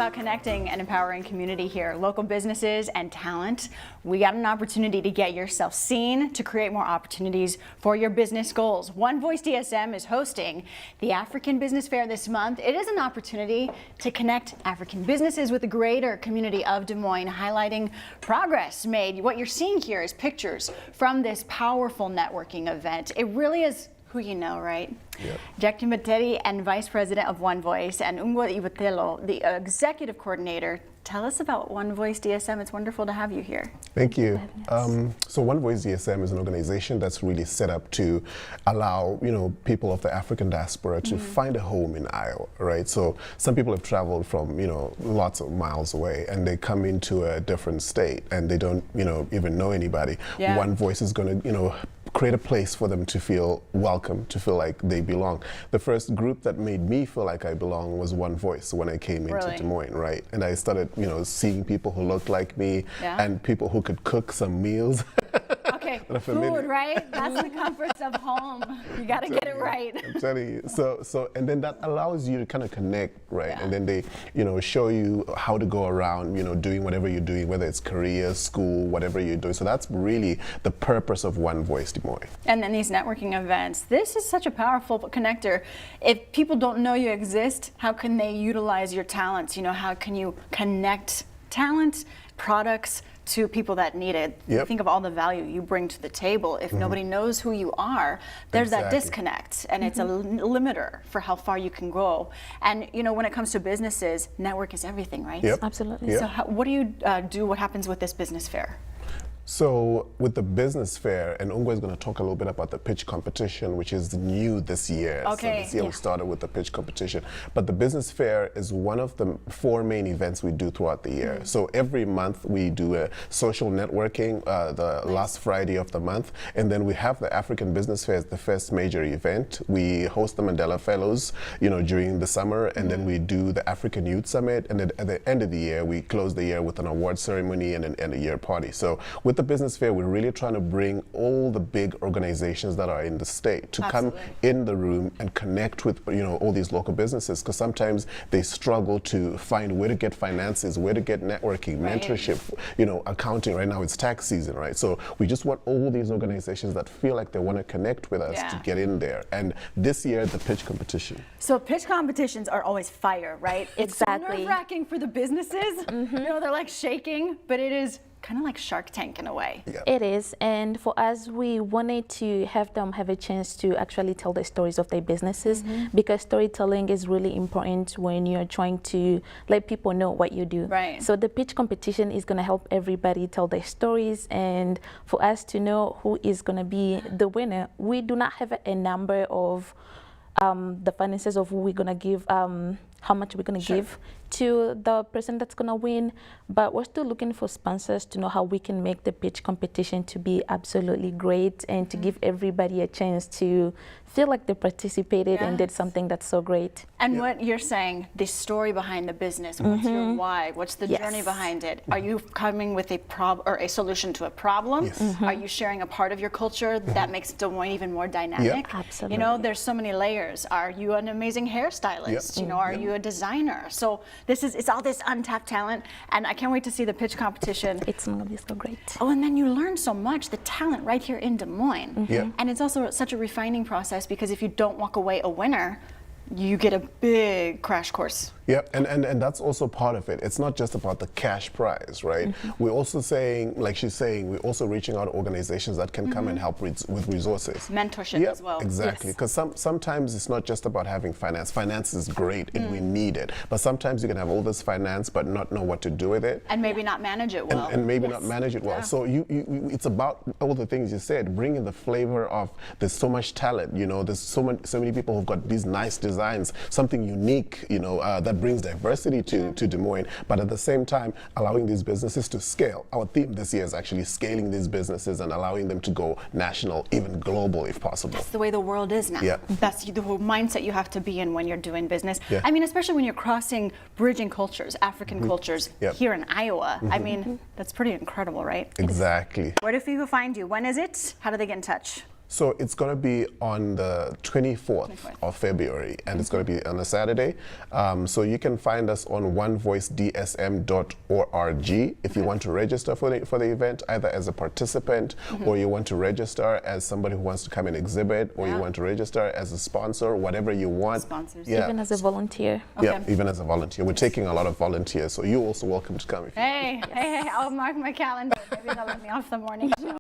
About connecting and empowering community here, local businesses and talent. We got an opportunity to get yourself seen, to create more opportunities for your business goals. OneVoice DSM is hosting the African Business Fair this month. It is an opportunity to connect African businesses with the greater community of Des Moines, highlighting progress made. What you're seeing here is pictures from this powerful networking event. It really is who you know, right? Yep. Jackie Materi and Vice President of OneVoice, and Ungwa Iwatelo, the Executive Coordinator. Tell us about OneVoice DSM. It's wonderful to have you here. Thank you. So OneVoice DSM is an organization that's really set up to allow, people of the African diaspora to find a home in Iowa, right? So some people have traveled from, lots of miles away, and they come into a different state, and they don't, even know anybody. Yeah. OneVoice is going to, create a place for them to feel welcome, to feel like they belong. The first group that made me feel like I belong was OneVoice when I came into Des Moines, right? And I started, seeing people who looked like me and people who could cook some meals. Okay, food, right? That's the comforts of home. You got to get it right. I'm telling you. So, and then that allows you to kind of connect, right? Yeah. And then they, show you how to go around, doing whatever you're doing, whether it's career, school, whatever you're doing. So that's really the purpose of OneVoice Des Moines. And then these networking events, this is such a powerful connector. If people don't know you exist, how can they utilize your talents? How can you connect talent, products, to people that need it? Yep. Think of all the value you bring to the table. If nobody knows who you are, there's that disconnect, and it's a limiter for how far you can go. And when it comes to businesses, network is everything, right? Yep. Absolutely. So what do you do? What happens with this business fair? So with the business fair, and Ungwa is going to talk a little bit about the pitch competition, which is new this year. Okay. So this year we started with the pitch competition. But the business fair is one of the 4 main events we do throughout the year. So every month we do a social networking, the last Friday of the month. And then we have the African Business Fair as the first major event. We host the Mandela Fellows, during the summer. And then we do the African Youth Summit. And then at the end of the year, we close the year with an award ceremony and an end of year party. So with the business fair, we're really trying to bring all the big organizations that are in the state to come in the room and connect with all these local businesses, because sometimes they struggle to find where to get finances, where to get networking, mentorship, accounting. Right now it's tax season, right? So we just want all these organizations that feel like they want to connect with us to get in there. And this year, the pitch competition. So pitch competitions are always fire, right? It's so nerve-wracking for the businesses. They're like shaking, but it is kind of like Shark Tank in a way. Yeah. It is, and for us, we wanted to have them have a chance to actually tell the stories of their businesses, because storytelling is really important when you're trying to let people know what you do. Right. So the pitch competition is going to help everybody tell their stories, and for us to know who is going to be the winner. We do not have a number of the finances of who we're going to give, how much we're going to give to the person that's going to win, but we're still looking for sponsors to know how we can make the pitch competition to be absolutely great and to give everybody a chance to feel like they participated and did something that's so great. And what you're saying, the story behind the business, what's your why, what's the journey behind it? Are you coming with a solution to a problem? Are you sharing a part of your culture that makes Des Moines even more dynamic? Absolutely. There's so many layers. Are you an amazing hairstylist? Are you a designer? So it's all this untapped talent, and I can't wait to see the pitch competition. It's going to be so great. Oh, and then you learn so much, the talent right here in Des Moines. And it's also such a refining process, because if you don't walk away a winner, you get a big crash course. Yeah, and that's also part of it. It's not just about the cash prize, right? We're also saying, like she's saying, we're also reaching out to organizations that can come and help with resources. Mentorship as well. Exactly, because sometimes it's not just about having finance. Finance is great and we need it, but sometimes you can have all this finance but not know what to do with it. And maybe not manage it well. And maybe not manage it well. So it's about all the things you said, bringing the flavor of, there's so much talent, there's so many people who've got these nice designs, something unique, that brings diversity to Des Moines, but at the same time allowing these businesses to scale. Our theme this year is actually scaling these businesses and allowing them to go national, even global if possible. That's the way the world is now. That's the whole mindset you have to be in when you're doing business. I mean, especially when you're bridging cultures, African cultures here in Iowa. I mean, that's pretty incredible, right? Exactly. Where do people find you? When is it? How do they get in touch? So it's going to be on the 24th of February, and it's going to be on a Saturday. So you can find us on onevoicedsm.org if you want to register for the event, either as a participant or you want to register as somebody who wants to come and exhibit, or you want to register as a sponsor, whatever you want. Sponsors. Yeah. Even as a volunteer. Yeah, even as a volunteer. We're taking a lot of volunteers, so you're also welcome to come. If you Hey, I'll mark my calendar. Maybe they'll let me off the morning show.